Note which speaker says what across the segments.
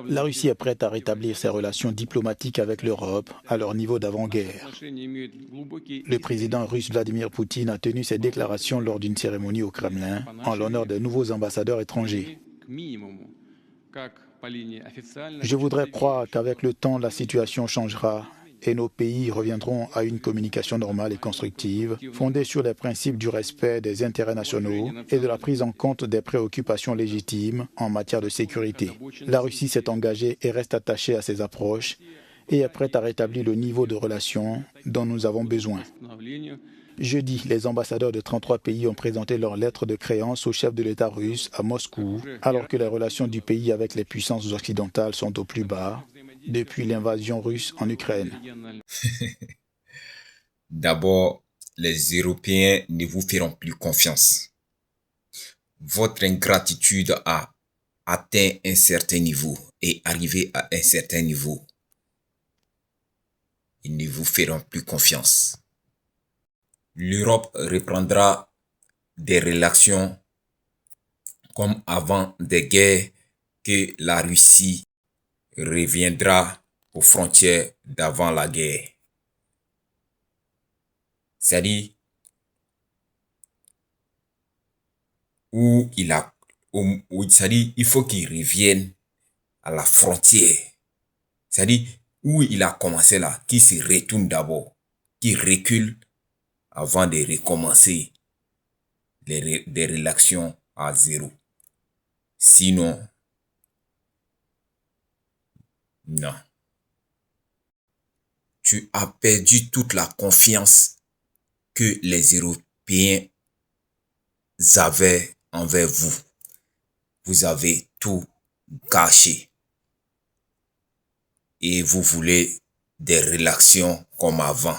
Speaker 1: La Russie est prête à rétablir ses relations diplomatiques avec l'Europe à leur niveau d'avant-guerre. Le président russe Vladimir Poutine a tenu ces déclarations lors d'une cérémonie au Kremlin en l'honneur des nouveaux ambassadeurs étrangers. Je voudrais croire qu'avec le temps, la situation changera et nos pays reviendront à une communication normale et constructive, fondée sur les principes du respect des intérêts nationaux et de la prise en compte des préoccupations légitimes en matière de sécurité. La Russie s'est engagée et reste attachée à ces approches et est prête à rétablir le niveau de relations dont nous avons besoin. Jeudi, les ambassadeurs de 33 pays ont présenté leur lettre de créance au chef de l'État russe à Moscou, alors que les relations du pays avec les puissances occidentales sont au plus bas depuis l'invasion russe en Ukraine.
Speaker 2: D'abord, les Européens ne vous feront plus confiance. Votre ingratitude a atteint un certain niveau et arrivé à un certain niveau. Ils ne vous feront plus confiance. L'Europe reprendra des relations comme avant des guerres que la Russie reviendra aux frontières d'avant la guerre. C'est-à-dire c'est-à-dire il faut qu'il revienne à la frontière. C'est-à-dire où il a commencé là, qu'il se retourne d'abord, qu'il recule avant de recommencer des relations à zéro. Sinon, non. Tu as perdu toute la confiance que les Européens avaient envers vous. Vous avez tout gâché. Et vous voulez des relations comme avant.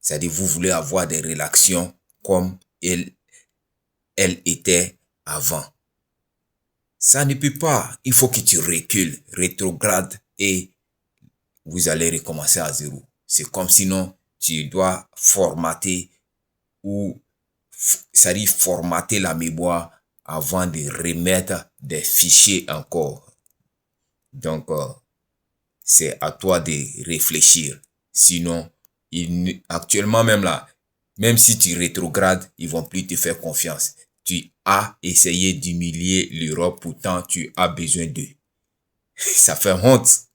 Speaker 2: C'est-à-dire vous voulez avoir des relations comme elles étaient avant. Ça ne peut pas. Il faut que tu recules, rétrogrades et vous allez recommencer à zéro. C'est comme sinon tu dois formater ou c'est-à-dire formater la mémoire avant de remettre des fichiers encore. Donc, c'est à toi de réfléchir. Sinon, actuellement même là, même si tu rétrogrades, ils vont plus te faire confiance. Tu as essayé d'humilier l'Europe, pourtant tu as besoin d'eux. Ça fait honte.